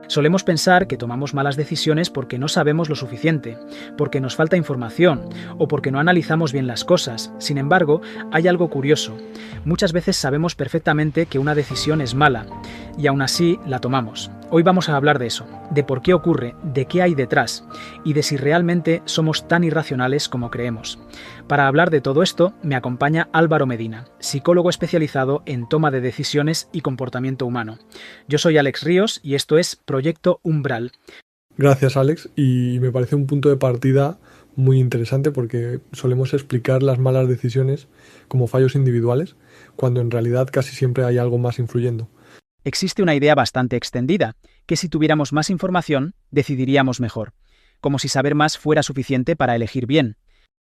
Solemos pensar que tomamos malas decisiones porque no sabemos lo suficiente, porque nos falta información o porque no analizamos bien las cosas. Sin embargo, hay algo curioso. Muchas veces sabemos perfectamente que una decisión es mala y aún así la tomamos. Hoy vamos a hablar de eso, de por qué ocurre, de qué hay detrás y de si realmente somos tan irracionales como creemos. Para hablar de todo esto, me acompaña Álvaro Medina, psicólogo especializado en toma de decisiones y comportamiento humano. Yo soy Alex Ríos y esto es Proyecto Umbral. Gracias, Alex, y me parece un punto de partida muy interesante porque solemos explicar las malas decisiones como fallos individuales, cuando en realidad casi siempre hay algo más influyendo. Existe una idea bastante extendida, que si tuviéramos más información, decidiríamos mejor, como si saber más fuera suficiente para elegir bien.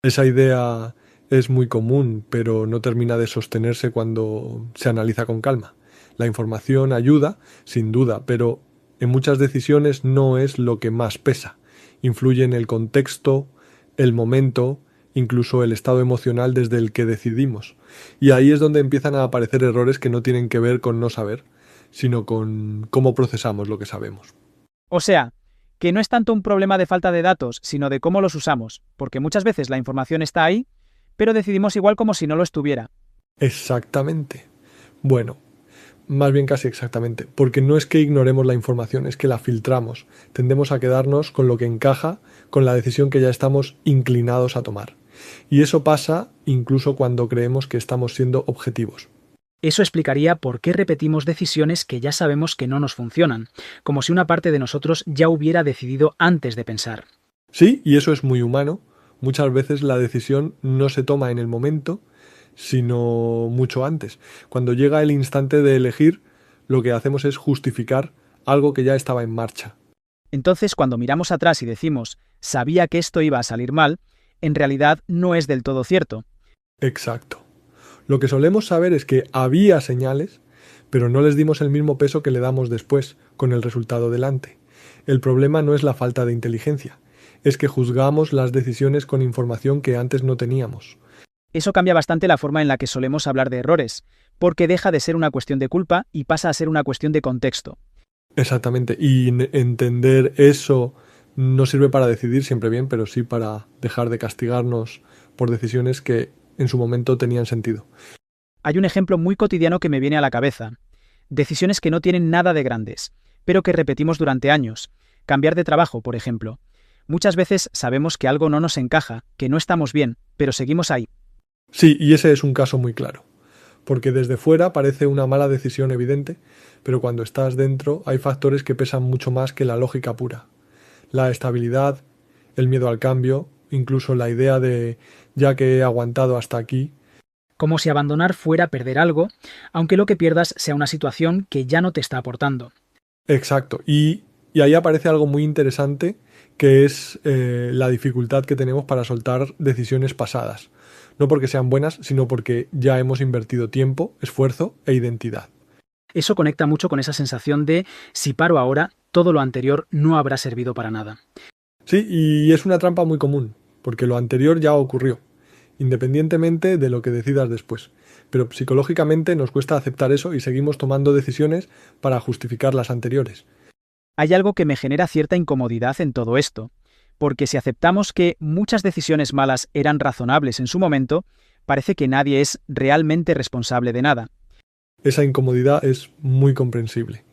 Esa idea es muy común, pero no termina de sostenerse cuando se analiza con calma. La información ayuda, sin duda, pero en muchas decisiones no es lo que más pesa. Influye en el contexto, el momento, incluso el estado emocional desde el que decidimos. Y ahí es donde empiezan a aparecer errores que no tienen que ver con no saber, sino con cómo procesamos lo que sabemos. O sea, que no es tanto un problema de falta de datos, sino de cómo los usamos, porque muchas veces la información está ahí, pero decidimos igual como si no lo estuviera. Exactamente. Bueno, más bien casi exactamente, porque no es que ignoremos la información, es que la filtramos. Tendemos a quedarnos con lo que encaja con la decisión que ya estamos inclinados a tomar. Y eso pasa incluso cuando creemos que estamos siendo objetivos. Eso explicaría por qué repetimos decisiones que ya sabemos que no nos funcionan, como si una parte de nosotros ya hubiera decidido antes de pensar. Sí, y eso es muy humano. Muchas veces la decisión no se toma en el momento, sino mucho antes. Cuando llega el instante de elegir, lo que hacemos es justificar algo que ya estaba en marcha. Entonces, cuando miramos atrás y decimos, sabía que esto iba a salir mal, en realidad no es del todo cierto. Exacto. Lo que solemos saber es que había señales, pero no les dimos el mismo peso que le damos después, con el resultado delante. El problema no es la falta de inteligencia, es que juzgamos las decisiones con información que antes no teníamos. Eso cambia bastante la forma en la que solemos hablar de errores, porque deja de ser una cuestión de culpa y pasa a ser una cuestión de contexto. Exactamente, y entender eso no sirve para decidir siempre bien, pero sí para dejar de castigarnos por decisiones que en su momento tenían sentido. Hay un ejemplo muy cotidiano que me viene a la cabeza. Decisiones que no tienen nada de grandes, pero que repetimos durante años. Cambiar de trabajo, por ejemplo. Muchas veces sabemos que algo no nos encaja, que no estamos bien, pero seguimos ahí. Sí, y ese es un caso muy claro, porque desde fuera parece una mala decisión evidente, pero cuando estás dentro hay factores que pesan mucho más que la lógica pura. La estabilidad, el miedo al cambio, incluso la idea de ya que he aguantado hasta aquí. Como si abandonar fuera perder algo, aunque lo que pierdas sea una situación que ya no te está aportando. Exacto, y ahí aparece algo muy interesante que es la dificultad que tenemos para soltar decisiones pasadas. No porque sean buenas, sino porque ya hemos invertido tiempo, esfuerzo e identidad. Eso conecta mucho con esa sensación de si paro ahora, todo lo anterior no habrá servido para nada. Sí, y es una trampa muy común, porque lo anterior ya ocurrió, independientemente de lo que decidas después. Pero psicológicamente nos cuesta aceptar eso y seguimos tomando decisiones para justificar las anteriores. Hay algo que me genera cierta incomodidad en todo esto, porque si aceptamos que muchas decisiones malas eran razonables en su momento, parece que nadie es realmente responsable de nada. Esa incomodidad es muy comprensible.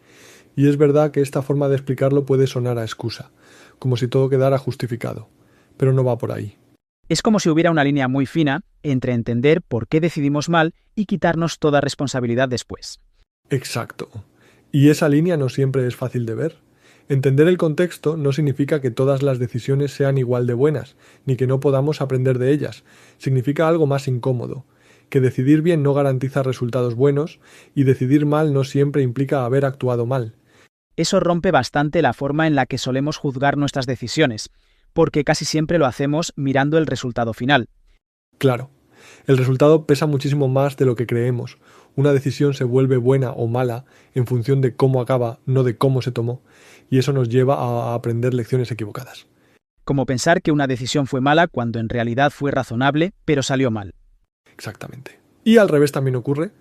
Y es verdad que esta forma de explicarlo puede sonar a excusa, como si todo quedara justificado, pero no va por ahí. Es como si hubiera una línea muy fina entre entender por qué decidimos mal y quitarnos toda responsabilidad después. Exacto. Y esa línea no siempre es fácil de ver. Entender el contexto no significa que todas las decisiones sean igual de buenas, ni que no podamos aprender de ellas. Significa algo más incómodo, que decidir bien no garantiza resultados buenos y decidir mal no siempre implica haber actuado mal. Eso rompe bastante la forma en la que solemos juzgar nuestras decisiones, porque casi siempre lo hacemos mirando el resultado final. Claro, el resultado pesa muchísimo más de lo que creemos. Una decisión se vuelve buena o mala en función de cómo acaba, no de cómo se tomó, y eso nos lleva a aprender lecciones equivocadas. Como pensar que una decisión fue mala cuando en realidad fue razonable, pero salió mal. Exactamente. Y al revés también ocurre.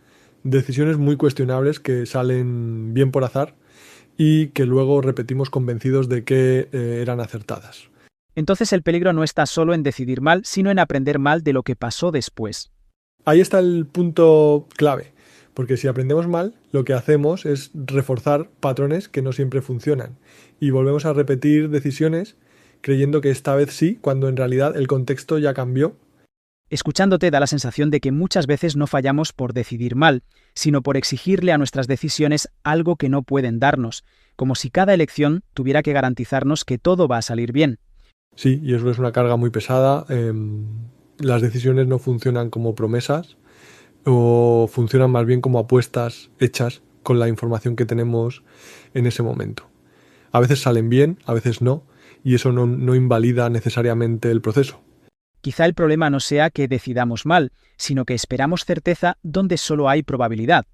Decisiones muy cuestionables que salen bien por azar y que luego repetimos convencidos de que eran acertadas. Entonces el peligro no está solo en decidir mal, sino en aprender mal de lo que pasó después. Ahí está el punto clave, porque si aprendemos mal, lo que hacemos es reforzar patrones que no siempre funcionan y volvemos a repetir decisiones creyendo que esta vez sí, cuando en realidad el contexto ya cambió. Escuchándote da la sensación de que muchas veces no fallamos por decidir mal, sino por exigirle a nuestras decisiones algo que no pueden darnos, como si cada elección tuviera que garantizarnos que todo va a salir bien. Sí, y eso es una carga muy pesada. Las decisiones no funcionan como promesas o funcionan más bien como apuestas hechas con la información que tenemos en ese momento. A veces salen bien, a veces no, y eso no invalida necesariamente el proceso. Quizá el problema no sea que decidamos mal, sino que esperamos certeza donde solo hay probabilidad.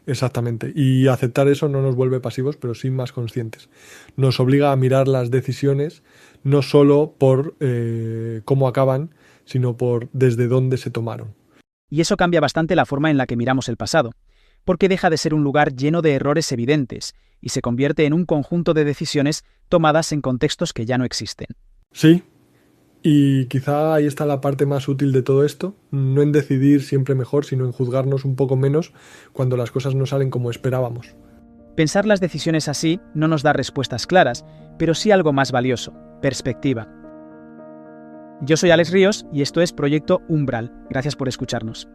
Exactamente, y aceptar eso no nos vuelve pasivos, pero sí más conscientes. Nos obliga a mirar las decisiones no solo por cómo acaban, sino por desde dónde se tomaron. Y eso cambia bastante la forma en la que miramos el pasado, porque deja de ser un lugar lleno de errores evidentes y se convierte en un conjunto de decisiones tomadas en contextos que ya no existen. Sí, y quizá ahí está la parte más útil de todo esto, no en decidir siempre mejor, sino en juzgarnos un poco menos cuando las cosas no salen como esperábamos. Pensar las decisiones así no nos da respuestas claras, pero sí algo más valioso: perspectiva. Yo soy Alex Ríos y esto es Proyecto Umbral. Gracias por escucharnos.